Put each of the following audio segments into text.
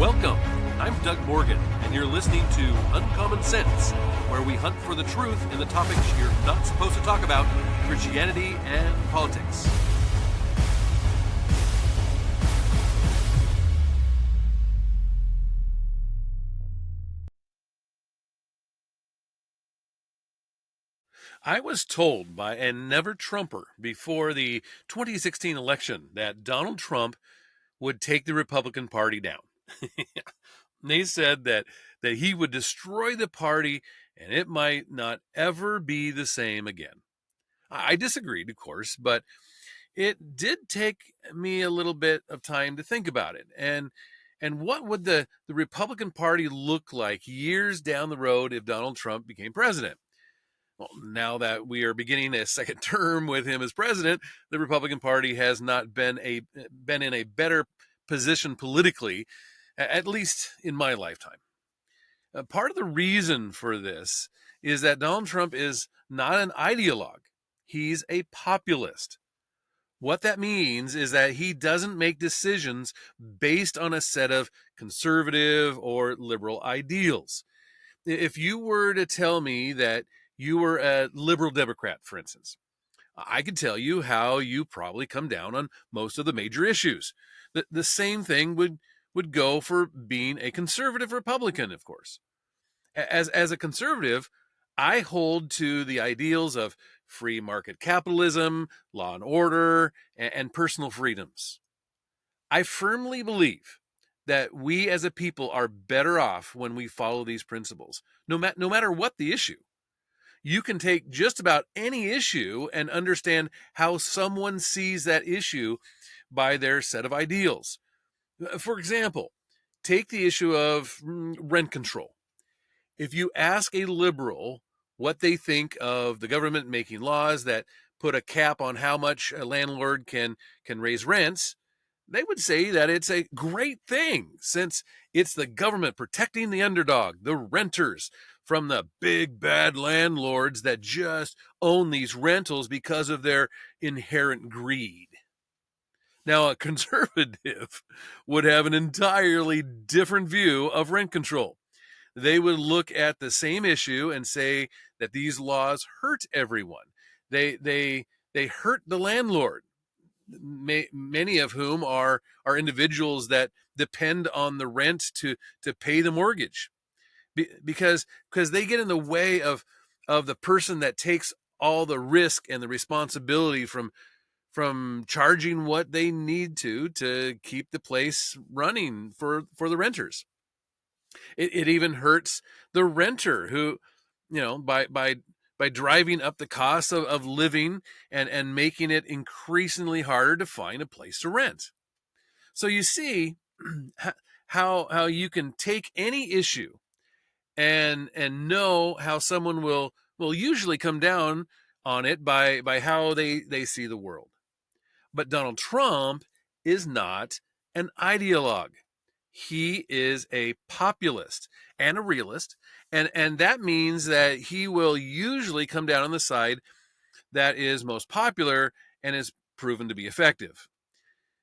Welcome. I'm Doug Morgan, and you're listening to Uncommon Sense, where we hunt for the truth in the topics you're not supposed to talk about, Christianity and politics. I was told by a never Trumper before the 2016 election that Donald Trump would take the Republican Party down. They said that he would destroy the party and it might not ever be the same again. I disagreed, of course, but it did take me a little bit of time to think about it. And what would the Republican Party look like years down the road if Donald Trump became president? Well, now that we are beginning a second term with him as president, the Republican Party has not been in a better position politically, at least in my lifetime. Part of the reason for this is that Donald Trump is not an ideologue. He's a populist. What that means is that he doesn't make decisions based on a set of conservative or liberal ideals. If you were to tell me that you were a liberal Democrat, for instance, I could tell you how you probably come down on most of the major issues. The same thing would go for being a conservative Republican, of course. As a conservative, I hold to the ideals of free market capitalism, law and order, and personal freedoms. I firmly believe that we as a people are better off when we follow these principles, no matter what the issue. You can take just about any issue and understand how someone sees that issue by their set of ideals. For example, take the issue of rent control. If you ask a liberal what they think of the government making laws that put a cap on how much a landlord can raise rents, they would say that it's a great thing since it's the government protecting the underdog, the renters, from the big bad landlords that just own these rentals because of their inherent greed. Now, a conservative would have an entirely different view of rent control. They would look at the same issue and say that these laws hurt everyone. They hurt the landlord, many of whom are individuals that depend on the rent to pay the mortgage, because they get in the way of the person that takes all the risk and the responsibility from charging what they need to keep the place running for the renters. It even hurts the renter who, by driving up the cost of living and making it increasingly harder to find a place to rent. So you see how you can take any issue and know how someone will usually come down on it by how they see the world. But Donald Trump is not an ideologue. He is a populist and a realist, and that means that he will usually come down on the side that is most popular and is proven to be effective.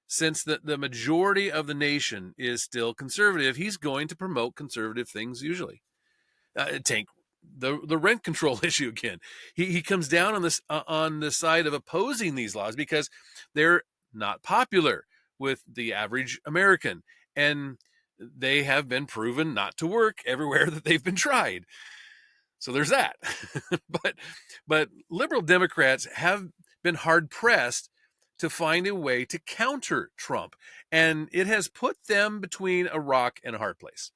Since the majority of the nation is still conservative, he's going to promote conservative things usually. Take the rent control issue again. He comes down on the side of opposing these laws because they're not popular with the average American, and they have been proven not to work everywhere that they've been tried. So there's that. but liberal Democrats have been hard pressed to find a way to counter Trump, and it has put them between a rock and a hard place.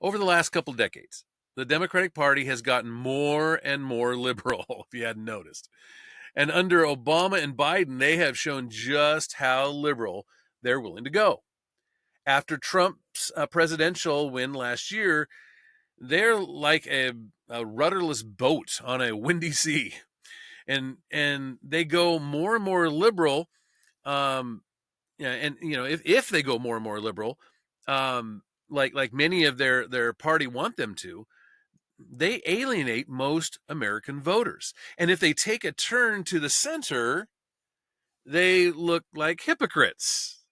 Over the last couple of decades, the Democratic Party has gotten more and more liberal, if you hadn't noticed. And under Obama and Biden, they have shown just how liberal they're willing to go. After Trump's presidential win last year, they're like a rudderless boat on a windy sea. And they go more and more liberal. If they go more and more liberal, like many of their party want them to, they alienate most American voters. And if they take a turn to the center, they look like hypocrites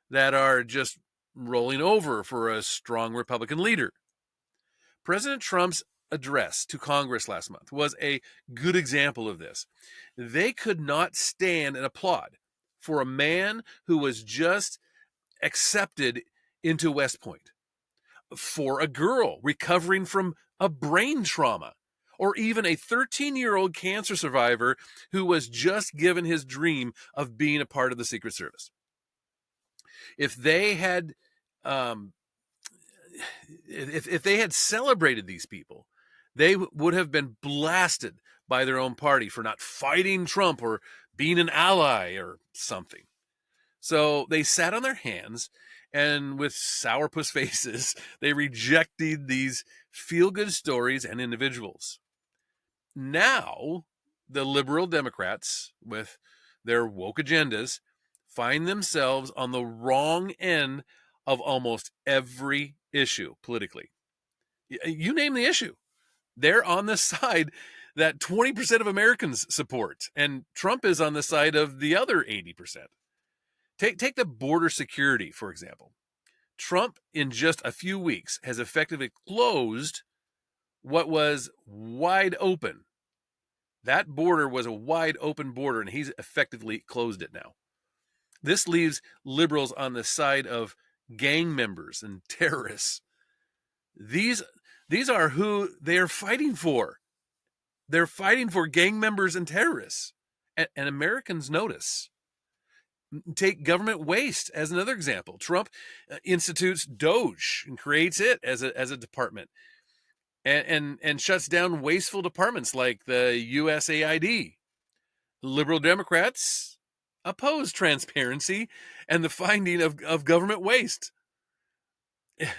that are just rolling over for a strong Republican leader. President Trump's address to Congress last month was a good example of this. They could not stand and applaud for a man who was just accepted into West Point, for a girl recovering from a brain trauma, or even a 13-year-old cancer survivor who was just given his dream of being a part of the Secret Service. If they had if they had celebrated these people, they would have been blasted by their own party for not fighting Trump or being an ally or something. So they sat on their hands, and with sourpuss faces, they rejected these feel-good stories and individuals. Now, the liberal Democrats, with their woke agendas, find themselves on the wrong end of almost every issue politically. You name the issue. They're on the side that 20% of Americans support, and Trump is on the side of the other 80%. Take the border security, for example. Trump, in just a few weeks, has effectively closed what was wide open. That border was a wide open border, and he's effectively closed it now. This leaves liberals on the side of gang members and terrorists. These are who they are fighting for. They're fighting for gang members and terrorists. And Americans notice. Take government waste as another example. Trump institutes DOGE and creates it as a department, and shuts down wasteful departments like the USAID. Liberal Democrats oppose transparency and the finding of government waste. It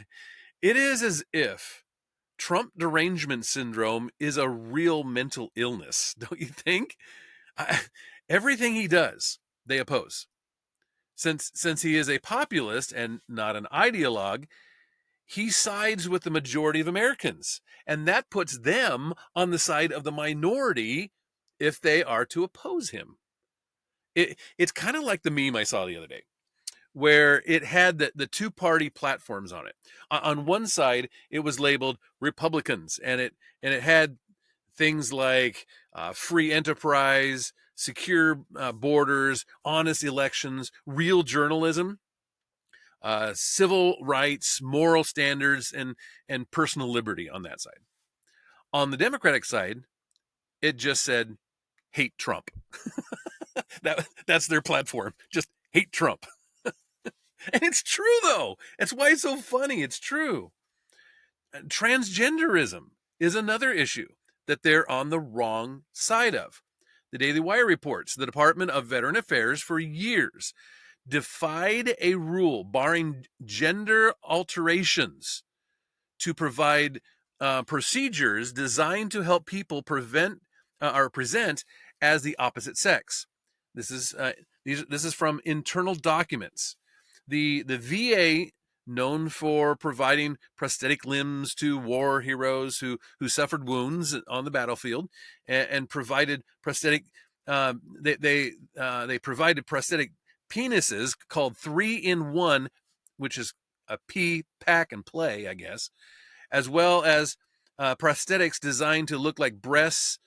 is as if Trump derangement syndrome is a real mental illness, don't you think? Everything he does, they oppose. Since he is a populist and not an ideologue, he sides with the majority of Americans, and that puts them on the side of the minority if they are to oppose him. It's kind of like the meme I saw the other day, where it had the two-party platforms on it. On one side, it was labeled Republicans, and it had things like free enterprise, secure borders, honest elections, real journalism, civil rights, moral standards, and personal liberty on that side. On the Democratic side, it just said, hate Trump. That's their platform. Just hate Trump. And it's true, though. That's why it's so funny. It's true. Transgenderism is another issue that they're on the wrong side of. The Daily Wire reports the Department of Veteran Affairs for years defied a rule barring gender alterations to provide procedures designed to help people prevent or present as the opposite sex. This is from internal documents. The VA, known for providing prosthetic limbs to war heroes who suffered wounds on the battlefield, and provided prosthetic. They provided prosthetic penises called 3-in-1, which is a pee, pack, and play, I guess, as well as prosthetics designed to look like breasts,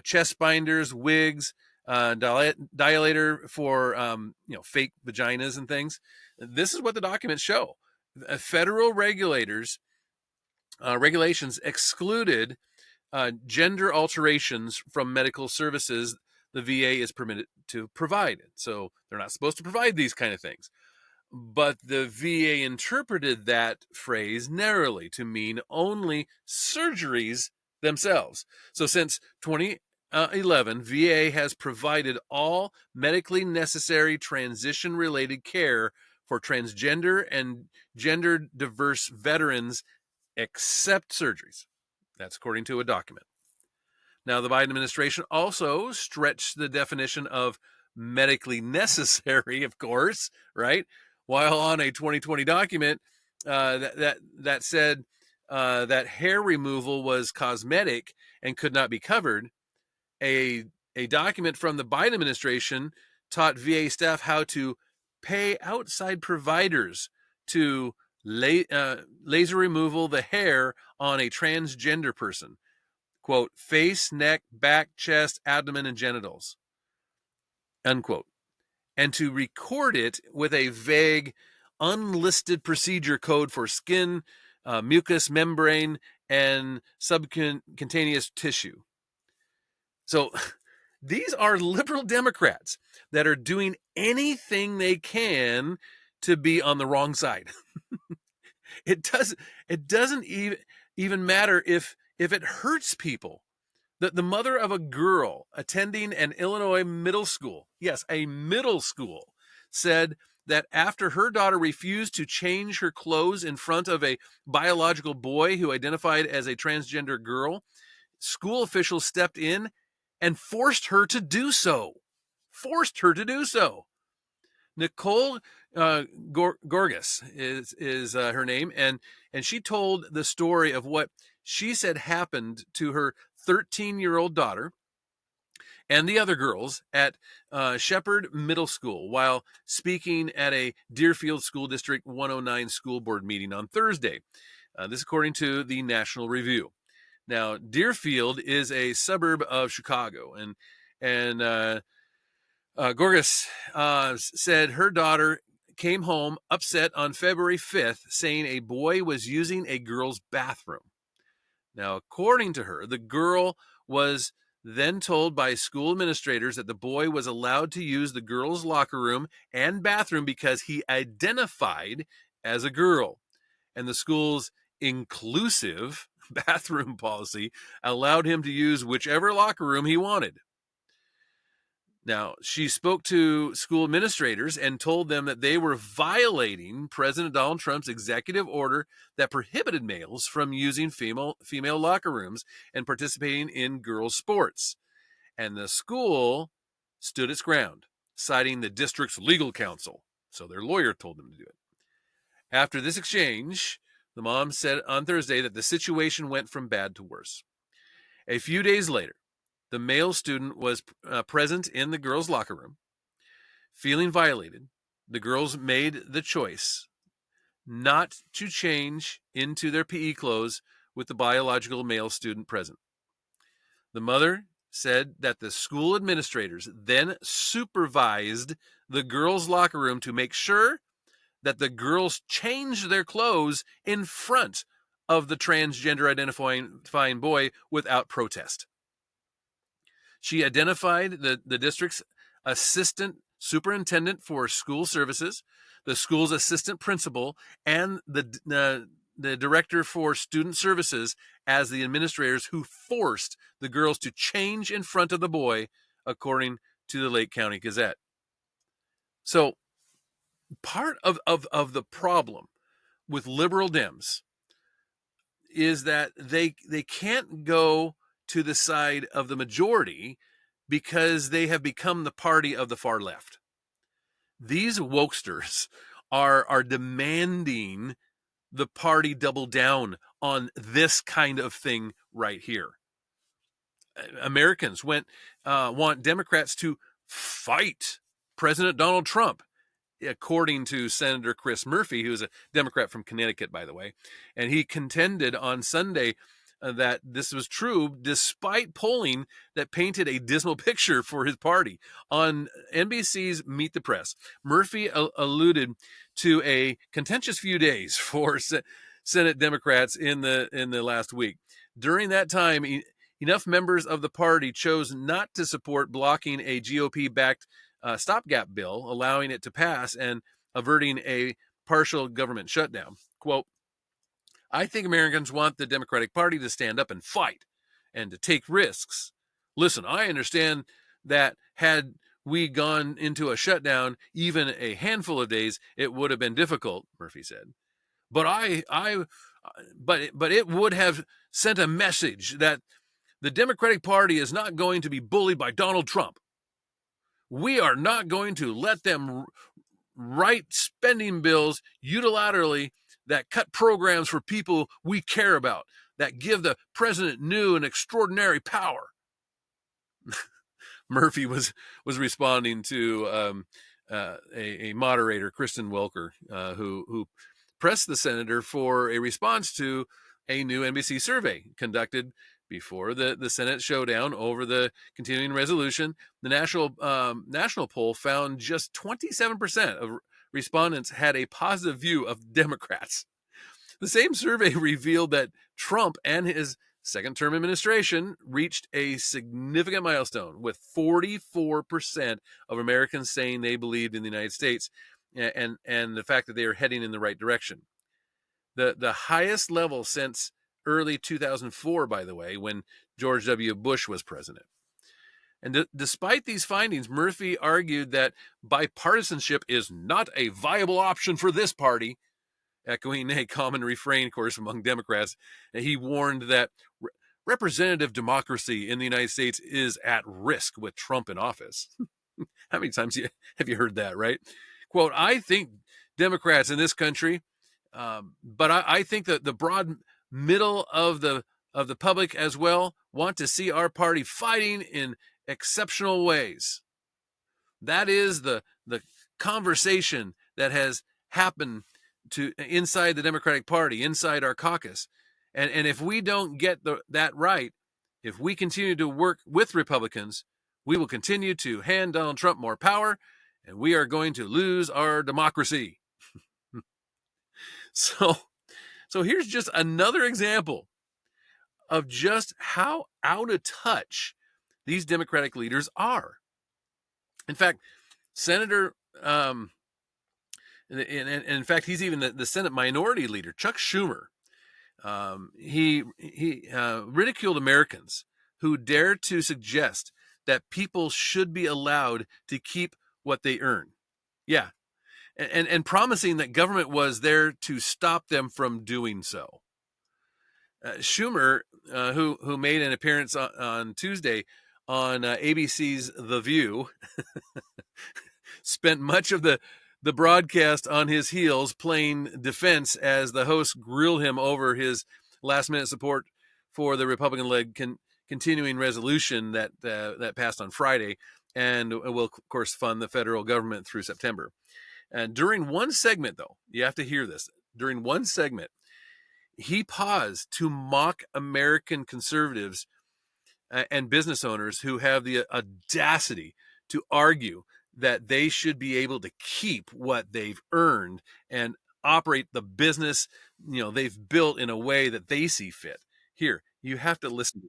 chest binders, wigs, dilator for fake vaginas and things. This is what the documents show. Federal regulations excluded gender alterations from medical services the VA is permitted to provide. So they're not supposed to provide these kind of things. But the VA interpreted that phrase narrowly to mean only surgeries themselves. So since 2011, VA has provided all medically necessary transition-related care for transgender and gender diverse veterans except surgeries. That's according to a document. Now, the Biden administration also stretched the definition of medically necessary, of course, right? While on a 2020 document that said that hair removal was cosmetic and could not be covered, a document from the Biden administration taught VA staff how to pay outside providers to laser removal the hair on a transgender person. Quote, face, neck, back, chest, abdomen, and genitals. Unquote. And to record it with a vague, unlisted procedure code for skin, mucous membrane, and subcutaneous tissue. So these are liberal Democrats that are doing anything they can to be on the wrong side. It doesn't even matter if it hurts people. The mother of a girl attending an Illinois middle school, yes, a middle school, said that after her daughter refused to change her clothes in front of a biological boy who identified as a transgender girl, school officials stepped in and forced her to do so. Forced her to do so. Nicole Gorgas is her name, and she told the story of what she said happened to her 13-year-old daughter and the other girls at Shepherd Middle School while speaking at a Deerfield School District 109 school board meeting on Thursday. This according to the National Review. Now, Deerfield is a suburb of Chicago, and Gorgas said her daughter came home upset on February 5th, saying a boy was using a girl's bathroom. Now, according to her, the girl was then told by school administrators that the boy was allowed to use the girls' locker room and bathroom because he identified as a girl. And the school's inclusive bathroom policy allowed him to use whichever locker room he wanted. Now, she spoke to school administrators and told them that they were violating President Donald Trump's executive order that prohibited males from using female locker rooms and participating in girls' sports. And the school stood its ground, citing the district's legal counsel. So their lawyer told them to do it. After this exchange, the mom said on Thursday that the situation went from bad to worse. A few days later, the male student was present in the girls' locker room. Feeling violated, the girls made the choice not to change into their PE clothes with the biological male student present. The mother said that the school administrators then supervised the girls' locker room to make sure that the girls changed their clothes in front of the transgender identifying boy without protest. She identified the district's assistant superintendent for school services, the school's assistant principal, and the director for student services as the administrators who forced the girls to change in front of the boy, according to the Lake County Gazette. So part of the problem with liberal Dems is that they can't go to the side of the majority because they have become the party of the far left. These wokesters are demanding the party double down on this kind of thing right here. Americans want Democrats to fight President Donald Trump, according to Senator Chris Murphy, who's a Democrat from Connecticut, by the way. And he contended on Sunday that this was true despite polling that painted a dismal picture for his party. On NBC's Meet the Press, Murphy alluded to a contentious few days for Senate Democrats in the last week. During that time, enough members of the party chose not to support blocking a GOP-backed stopgap bill, allowing it to pass and averting a partial government shutdown. Quote, I think Americans want the Democratic Party to stand up and fight and to take risks. Listen, I understand that had we gone into a shutdown even a handful of days, it would have been difficult, Murphy said. But it would have sent a message that the Democratic Party is not going to be bullied by Donald Trump. We are not going to let them write spending bills unilaterally that cut programs for people we care about, that give the president new and extraordinary power. Murphy was responding to a moderator, Kristen Welker, who pressed the senator for a response to a new NBC survey conducted before the Senate showdown over the continuing resolution. The national poll found just 27% of respondents had a positive view of Democrats. The same survey revealed that Trump and his second-term administration reached a significant milestone, with 44% of Americans saying they believed in the United States and the fact that they are heading in the right direction. The highest level since early 2004, by the way, when George W. Bush was president. And despite these findings, Murphy argued that bipartisanship is not a viable option for this party, echoing a common refrain, of course, among Democrats. And he warned that representative democracy in the United States is at risk with Trump in office. How many times have you heard that, right? Quote, I think Democrats in this country, but I think that the broad middle of the public as well want to see our party fighting in exceptional ways. That is the conversation that has happened to inside the Democratic Party, inside our caucus. And if we don't get that right, if we continue to work with Republicans, we will continue to hand Donald Trump more power, and we are going to lose our democracy. So here's just another example of just how out of touch these Democratic leaders are. In fact, Senator, in fact, he's even the Senate Minority Leader, Chuck Schumer. He ridiculed Americans who dare to suggest that people should be allowed to keep what they earn. Yeah, and promising that government was there to stop them from doing so. Schumer, who made an appearance on Tuesday on ABC's The View, spent much of the broadcast on his heels playing defense as the host grilled him over his last-minute support for the Republican-led continuing resolution that passed on Friday and will, of course, fund the federal government through September. And during one segment, though, you have to hear this, during one segment, he paused to mock American conservatives and business owners who have the audacity to argue that they should be able to keep what they've earned and operate the business, they've built in a way that they see fit. Here, you have to listen.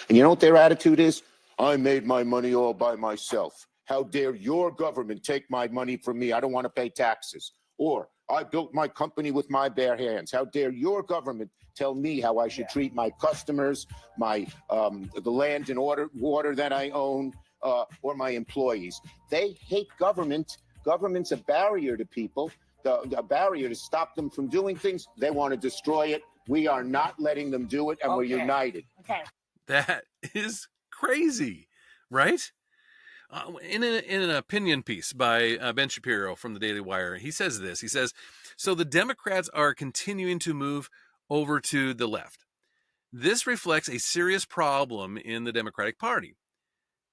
And you know what their attitude is? I made my money all by myself. How dare your government take my money from me? I don't want to pay taxes. Or I built my company with my bare hands. How dare your government tell me how I should treat my customers, the land and water that I own, or my employees? They hate government. Government's a barrier to people, a barrier to stop them from doing things. They want to destroy it. We are not letting them do it, and we're united. Okay. That is crazy, right? In an opinion piece by Ben Shapiro from the Daily Wire, he says this. He says, so the Democrats are continuing to move over to the left. This reflects a serious problem in the Democratic Party.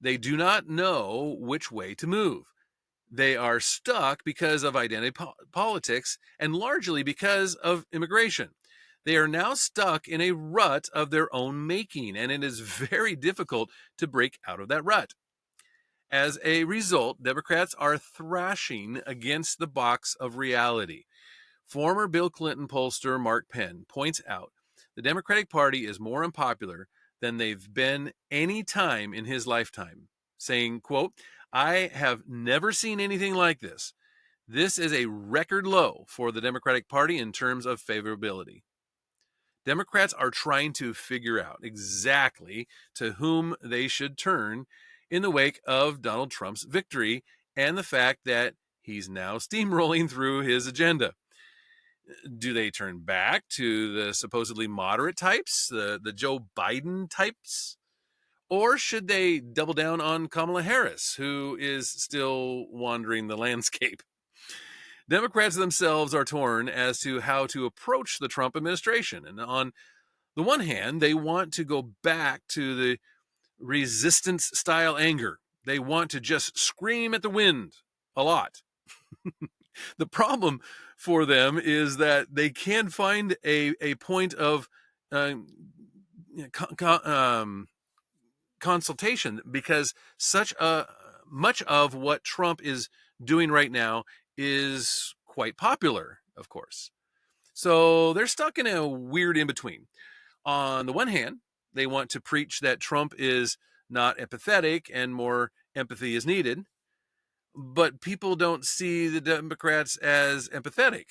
They do not know which way to move. They are stuck because of identity politics and largely because of immigration. They are now stuck in a rut of their own making, and it is very difficult to break out of that rut. As a result, Democrats are thrashing against the box of reality. Former Bill Clinton pollster Mark Penn points out the Democratic Party is more unpopular than they've been any time in his lifetime, saying, quote, I have never seen anything like this. This is a record low for the Democratic Party in terms of favorability. Democrats are trying to figure out exactly to whom they should turn in the wake of Donald Trump's victory and the fact that he's now steamrolling through his agenda. Do they turn back to the supposedly moderate types, the Joe Biden types? Or should they double down on Kamala Harris, who is still wandering the landscape? Democrats themselves are torn as to how to approach the Trump administration. And on the one hand, they want to go back to the resistance-style anger They want to just scream at the wind a lot. The problem for them is that they can find a point of um, consultation, because much of what Trump is doing right now is quite popular, of course. So they're stuck in a weird in between. On the one hand, they want to preach that Trump is not empathetic and more empathy is needed, but people don't see the Democrats as empathetic.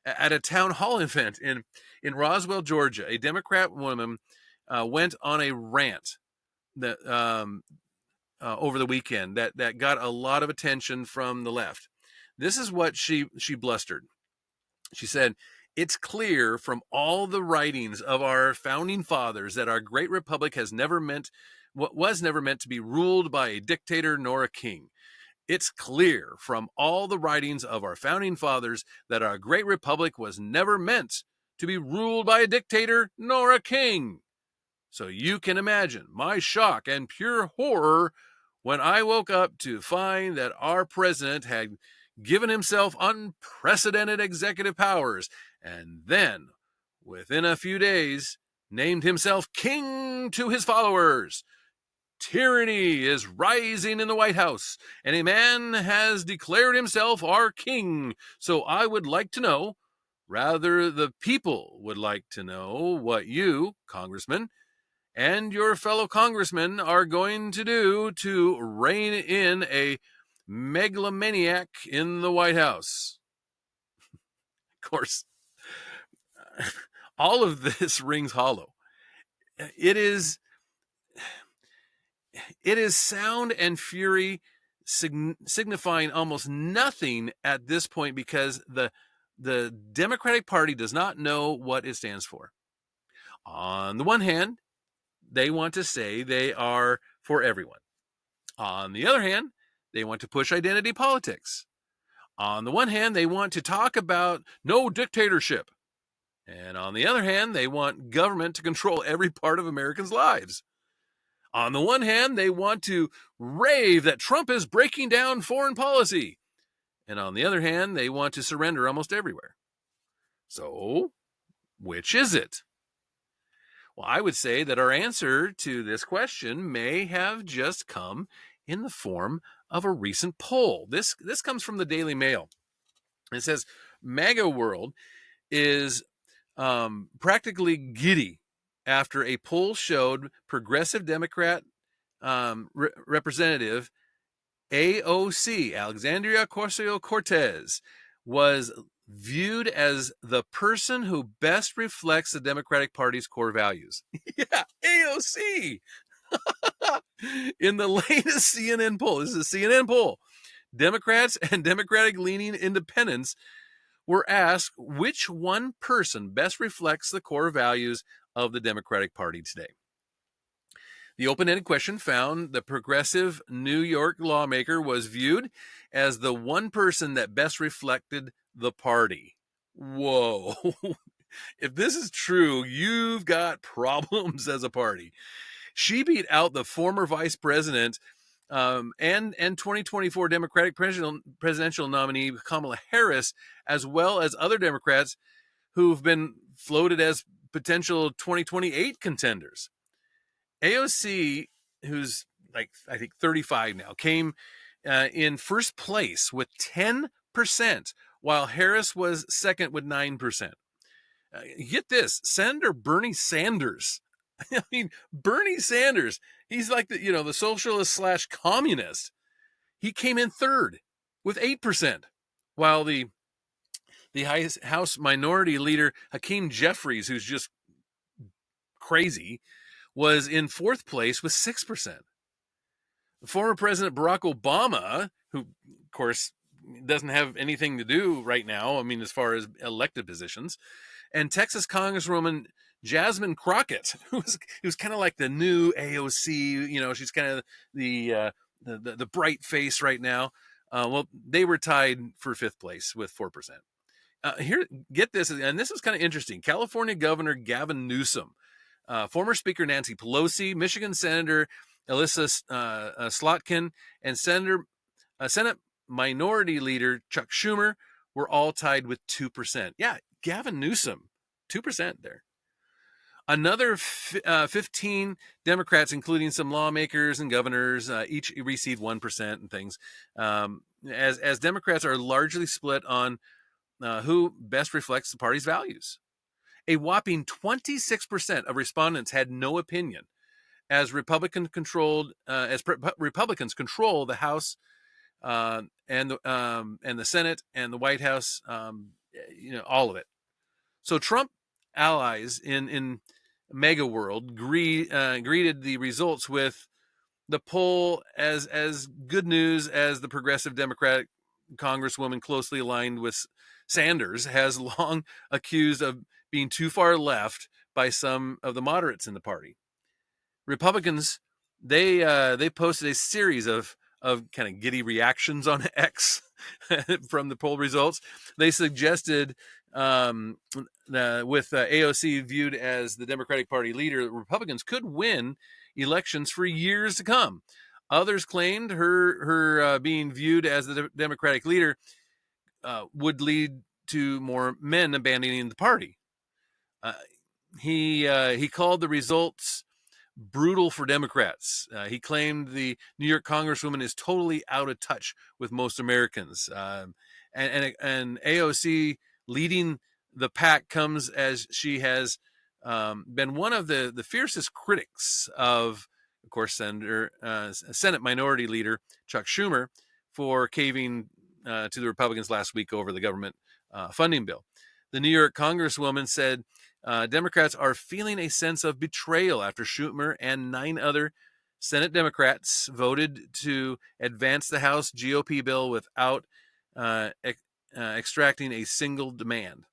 At a town hall event in Roswell, Georgia, a Democrat woman went on a rant that over the weekend that got a lot of attention from the left. This is what she blustered. She said, "It's clear from all the writings of our founding fathers that our great republic was never meant to be ruled by a dictator nor a king. It's clear from all the writings of our founding fathers that our great republic was never meant to be ruled by a dictator nor a king. So you can imagine my shock and pure horror when I woke up to find that our president had given himself unprecedented executive powers, and then, within a few days, named himself king to his followers. Tyranny is rising in the White House, and a man has declared himself our king. So I would like to know, rather the people would like to know, what you, Congressman, and your fellow congressmen are going to do to rein in a megalomaniac in the White House." Of course, all of this rings hollow. It is sound and fury signifying almost nothing at this point, because the Democratic Party does not know what it stands for. On the one hand, they want to say they are for everyone. On the other hand, they want to push identity politics. On the one hand, they want to talk about no dictatorship. And on the other hand, they want government to control every part of Americans' lives. On the one hand, they want to rave that Trump is breaking down foreign policy. And on the other hand, they want to surrender almost everywhere. So, which is it? Well, I would say that our answer to this question may have just come in the form of a recent poll. This comes from the Daily Mail. It says MAGA World is practically giddy after a poll showed progressive Democrat representative AOC, Alexandria Ocasio-Cortez, was viewed as the person who best reflects the Democratic Party's core values. Yeah, AOC. In the latest CNN poll, this is a CNN poll, Democrats and Democratic-leaning independents were asked which one person best reflects the core values of the Democratic Party today. The open-ended question found the progressive New York lawmaker was viewed as the one person that best reflected the party. Whoa. If this is true, you've got problems as a party. She beat out the former vice president and 2024 Democratic presidential nominee Kamala Harris, as well as other Democrats who've been floated as potential 2028 contenders. AOC, who's like, I think 35 now, came in first place with 10%, while Harris was second with 9%. Get this, Senator Bernie Sanders. I mean, Bernie Sanders, he's like the socialist / communist. He came in third with 8%, while the House Minority Leader Hakeem Jeffries, who's just crazy, was in fourth place with 6%. Former President Barack Obama, who, of course, doesn't have anything to do right now, I mean, as far as elected positions, and Texas Congresswoman Jasmine Crockett, who's kind of like the new AOC, she's kind of the bright face right now. Well, they were tied for fifth place with 4%. Here, get this, and this is kind of interesting. California Governor Gavin Newsom, former Speaker Nancy Pelosi, Michigan Senator Elissa Slotkin, and Senate Minority Leader Chuck Schumer were all tied with 2%. Yeah, Gavin Newsom, 2% there. Another 15 Democrats, including some lawmakers and governors, each received 1% and things. As Democrats are largely split on who best reflects the party's values. A whopping 26% of respondents had no opinion, as Republicans control the House and the Senate and the White House, all of it. So Trump allies in mega world greeted the results with the poll as good news, as the progressive Democratic congresswoman closely aligned with Sanders has long accused of being too far left by some of the moderates in the party. Republicans, they posted a series of kind of giddy reactions on X from the poll results. They suggested, with AOC viewed as the Democratic Party leader, Republicans could win elections for years to come. Others claimed her being viewed as the Democratic leader would lead to more men abandoning the party. He called the results brutal for Democrats. He claimed the New York Congresswoman is totally out of touch with most Americans. And AOC leading the pack comes as she has been one of the fiercest critics of course, Senate Minority Leader Chuck Schumer for caving to the Republicans last week over the government funding bill. The New York Congresswoman said Democrats are feeling a sense of betrayal after Schumer and 9 other Senate Democrats voted to advance the House GOP bill without extracting a single demand.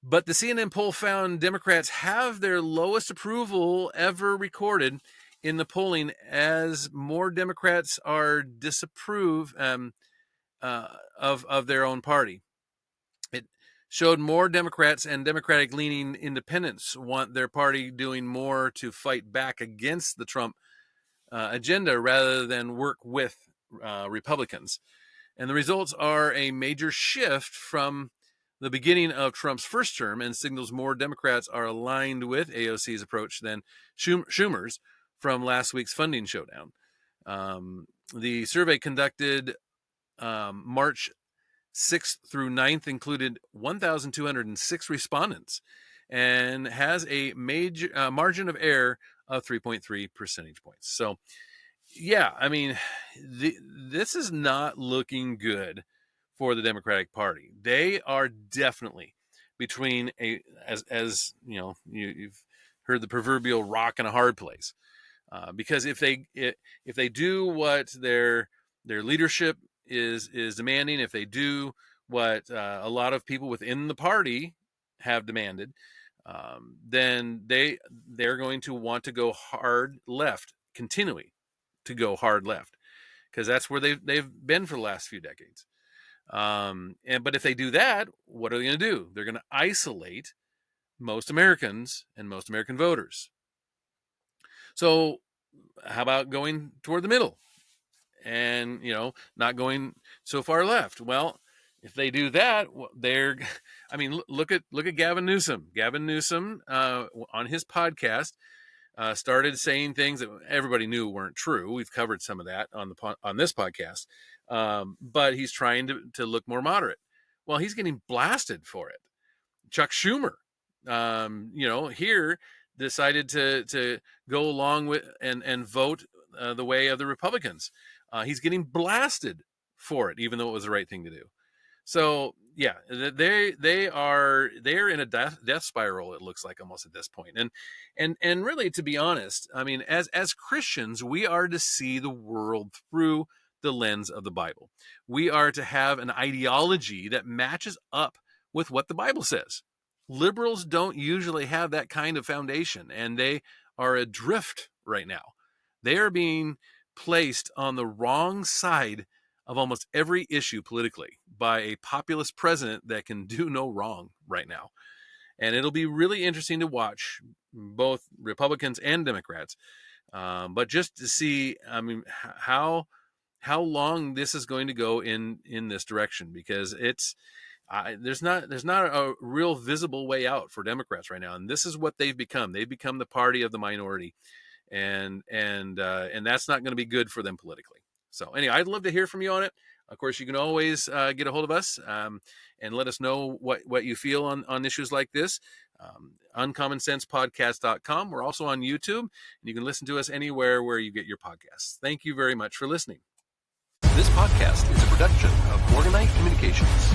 But the CNN poll found Democrats have their lowest approval ever recorded in the polling, as more Democrats are disapprove of their own party. It showed more Democrats and Democratic-leaning independents want their party doing more to fight back against the Trump agenda rather than work with Republicans. And the results are a major shift from the beginning of Trump's first term and signals more Democrats are aligned with AOC's approach than Schumer's from last week's funding showdown. The survey conducted March 6th through 9th included 1,206 respondents and has a major margin of error of 3.3 percentage points. So, yeah, I mean, this is not looking good for the Democratic Party. They are definitely between as you know, you've heard the proverbial rock and a hard place, because if they do what their leadership is demanding, if they do what a lot of people within the party have demanded, then they're going to want to go hard left, continually to go hard left, because that's where they've been for the last few decades. But if they do that, what are they going to do? They're going to isolate most Americans and most American voters. So how about going toward the middle and, not going so far left? Well, if they do that, I mean, look at Gavin Newsom. Gavin Newsom, on his podcast, started saying things that everybody knew weren't true. We've covered some of that on this podcast, but he's trying to look more moderate. Well, he's getting blasted for it. Chuck Schumer, here decided to go along with and vote the way of the Republicans. He's getting blasted for it, even though it was the right thing to do. So yeah, they're in a death spiral. It looks like almost at this point. And really, to be honest, I mean, as Christians, we are to see the world through the lens of the Bible. We are to have an ideology that matches up with what the Bible says. Liberals don't usually have that kind of foundation, and they are adrift right now. They are being placed on the wrong side of almost every issue politically by a populist president that can do no wrong right now. And it'll be really interesting to watch both Republicans and Democrats But just to see, I mean, how long this is going to go in this direction, because there's not a real visible way out for Democrats right now, and this is what they've become. They've become the party of the minority, and that's not going to be good for them politically. So anyway, I'd love to hear from you on it. Of course, you can always get a hold of us and let us know what you feel on issues like this. UncommonSensePodcast.com. We're also on YouTube, and you can listen to us anywhere where you get your podcasts. Thank you very much for listening. This podcast is a production of Morganite Communications.